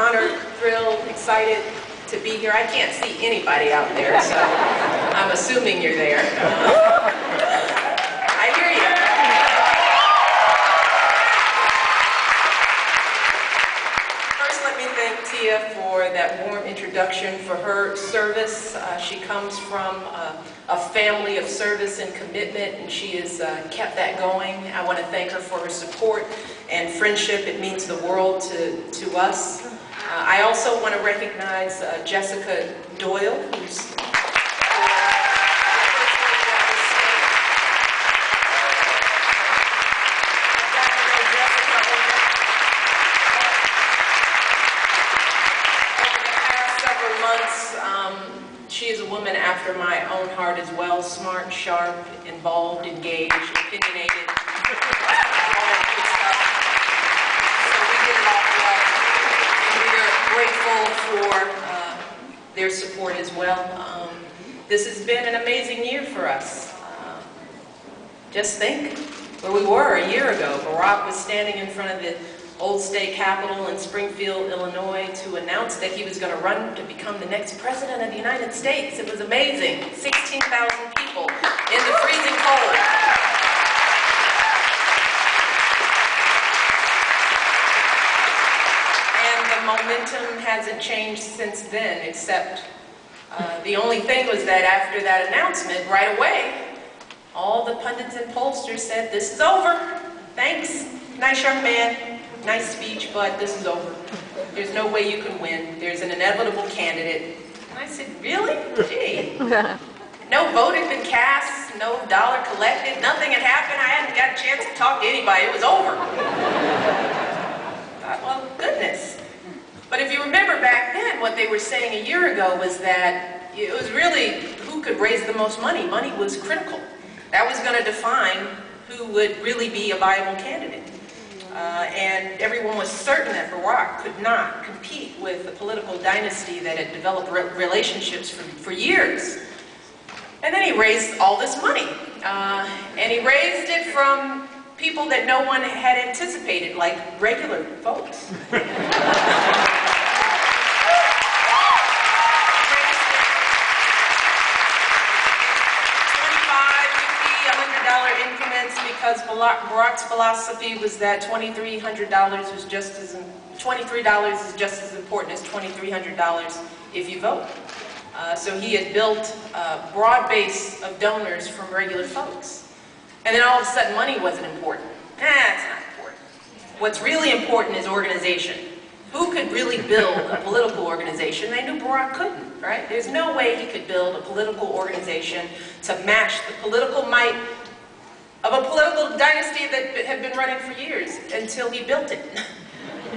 honored, thrilled, excited to be here. I can't see anybody out there, so I'm assuming you're there. I hear you. First, let me thank Tia for that warm introduction, for her service. She comes from a family of service and commitment, and she has kept that going. I want to thank her for her support and friendship. It means the world to us. I also want to recognize Jessica Doyle, who's she is a woman after my own heart as well, smart, sharp, involved, engaged, opinionated, all that good stuff. So we get it all well. And we are grateful for their support as well. This has been an amazing year for us. Just think where we were a year ago. Barack was standing in front of the old state capitol in Springfield, Illinois, to announce that he was going to run to become the next president of the United States. It was amazing. 16,000 people in the freezing cold. And the momentum hasn't changed since then, except the only thing was that after that announcement, right away, all the pundits and pollsters said, "This is over. Thanks. Nice young man. Nice speech, but this is over. There's no way you can win. There's an inevitable candidate." And I said, "Really? Gee." No vote had been cast, no dollar collected, nothing had happened. I hadn't got a chance to talk to anybody. It was over. I thought, well, goodness. But if you remember back then, what they were saying a year ago was that it was really who could raise the most money. Money was critical. That was going to define who would really be a viable candidate. And everyone was certain that Barack could not compete with the political dynasty that had developed relationships for years. And then he raised all this money. And he raised it from people that no one had anticipated, like regular folks. Increments, because Barack's philosophy was that $2,300 was $23 is just as important as $2,300 if you vote. So he had built a broad base of donors from regular folks. And then all of a sudden money wasn't important. It's not important. What's really important is organization. Who could really build a political organization? They knew Barack couldn't, right? There's no way he could build a political organization to match the political might of a political dynasty that had been running for years until he built it.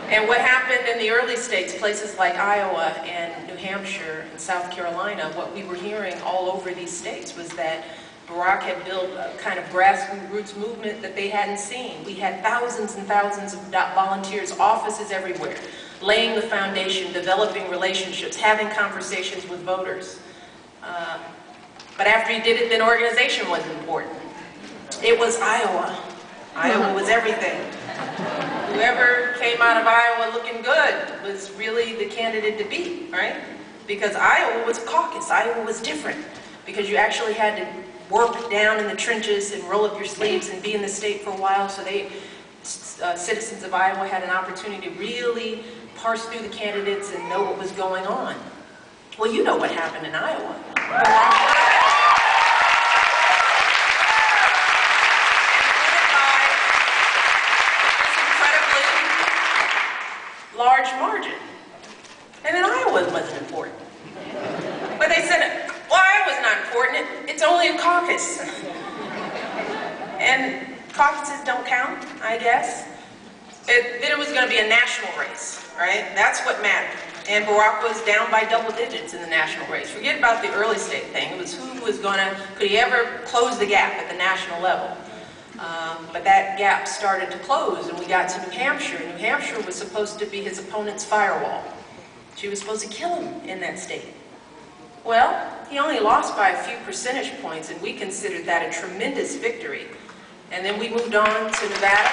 And what happened in the early states, places like Iowa and New Hampshire and South Carolina, what we were hearing all over these states was that Barack had built a kind of grassroots movement that they hadn't seen. We had thousands and thousands of volunteers, offices everywhere, laying the foundation, developing relationships, having conversations with voters. But after he did it, then organization was important. It was Iowa. Iowa was everything. Whoever came out of Iowa looking good was really the candidate to beat, right? Because Iowa was a caucus. Iowa was different. Because you actually had to work down in the trenches and roll up your sleeves and be in the state for a while. So citizens of Iowa had an opportunity to really parse through the candidates and know what was going on. Well, you know what happened in Iowa. Large margin. And then Iowa wasn't important. But they said, well, Iowa's not important. It's only a caucus. And caucuses don't count, I guess. Then it was going to be a national race, right? That's what mattered. And Barack was down by double digits in the national race. Forget about the early state thing. It was who was going to, could he ever close the gap at the national level? But that gap started to close, and we got to New Hampshire. New Hampshire was supposed to be his opponent's firewall. She was supposed to kill him in that state. Well, he only lost by a few percentage points, and we considered that a tremendous victory. And then we moved on to Nevada,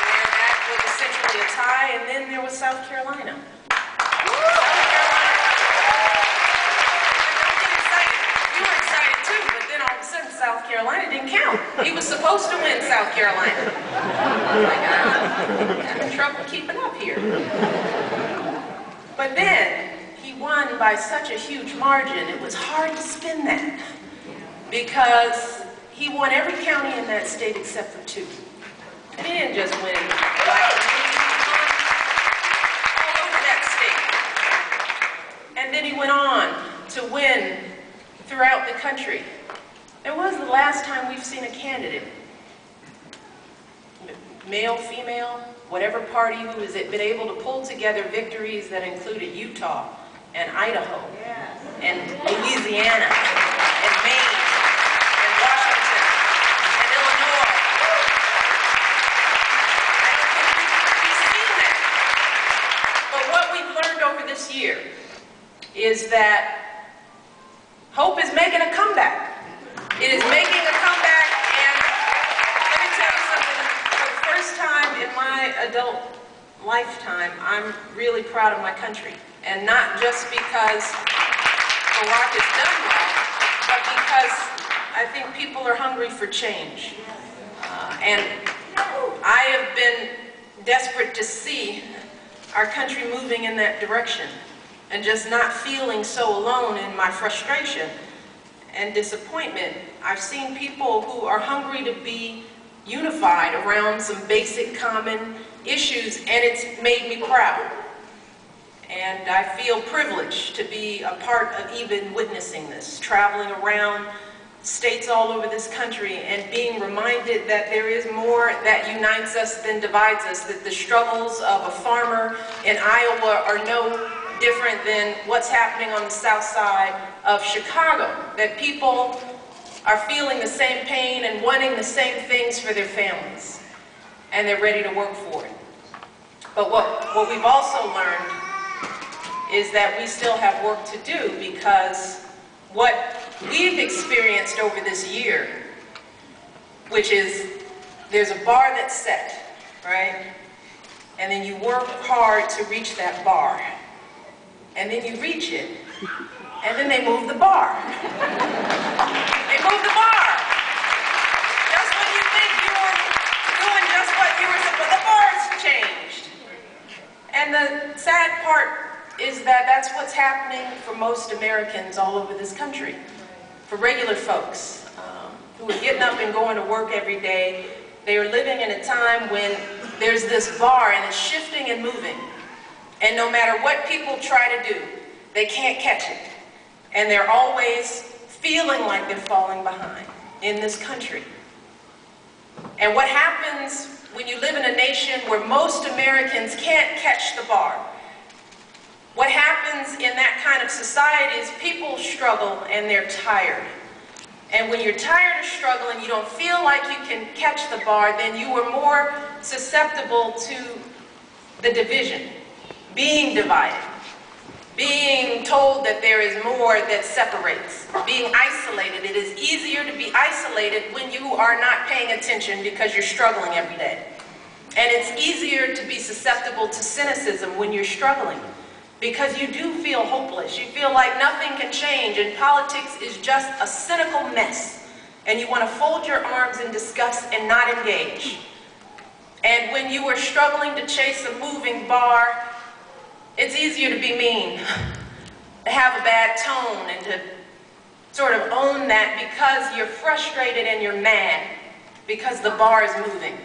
where that was in there was South Carolina. You were excited too, but then all of a sudden South Carolina didn't count. He was supposed to win South Carolina. I'm having trouble keeping up here. But then he won by such a huge margin, it was hard to spin that. Because he won every county in that state except for 2. And he didn't just win all over that state. And then he went on to win throughout the country. It was the last time we've seen a candidate, male, female, whatever party, who has been able to pull together victories that included Utah and Idaho and Louisiana and Maine and Washington and Illinois. I don't think we've seen that. But what we've learned over this year is that hope is making a comeback. It is making a comeback, and let me tell you something. For the first time in my adult lifetime, I'm really proud of my country. And not just because Barack has done well, but because I think people are hungry for change. And I have been desperate to see our country moving in that direction, and just not feeling so alone in my frustration and disappointment. I've seen people who are hungry to be unified around some basic common issues, and it's made me proud. And I feel privileged to be a part of even witnessing this, traveling around states all over this country and being reminded that there is more that unites us than divides us, that the struggles of a farmer in Iowa are no different than what's happening on the south side of Chicago, that people are feeling the same pain and wanting the same things for their families, and they're ready to work for it. But what we've also learned is that we still have work to do, because what we've experienced over this year, which is there's a bar that's set, right? And then you work hard to reach that bar. And then you reach it, and then they move the bar. They move the bar. Just when you think you're doing just what you were supposed to, the bar's changed. And the sad part is that that's what's happening for most Americans all over this country. For regular folks who are getting up and going to work every day, they are living in a time when there's this bar and it's shifting and moving. And no matter what people try to do, they can't catch it. And they're always feeling like they're falling behind in this country. And what happens when you live in a nation where most Americans can't catch the bar? What happens in that kind of society is people struggle and they're tired. And when you're tired of struggling, you don't feel like you can catch the bar, then you are more susceptible to the division. Being divided, being told that there is more that separates, being isolated. It is easier to be isolated when you are not paying attention because you're struggling every day. And it's easier to be susceptible to cynicism when you're struggling, because you do feel hopeless. You feel like nothing can change, and politics is just a cynical mess. And you want to fold your arms in disgust and not engage. And when you are struggling to chase a moving bar, it's easier to be mean, to have a bad tone, and to sort of own that because you're frustrated and you're mad because the bar is moving.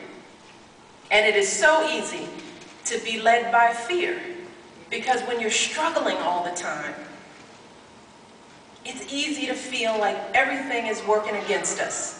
And it is so easy to be led by fear, because when you're struggling all the time, it's easy to feel like everything is working against us.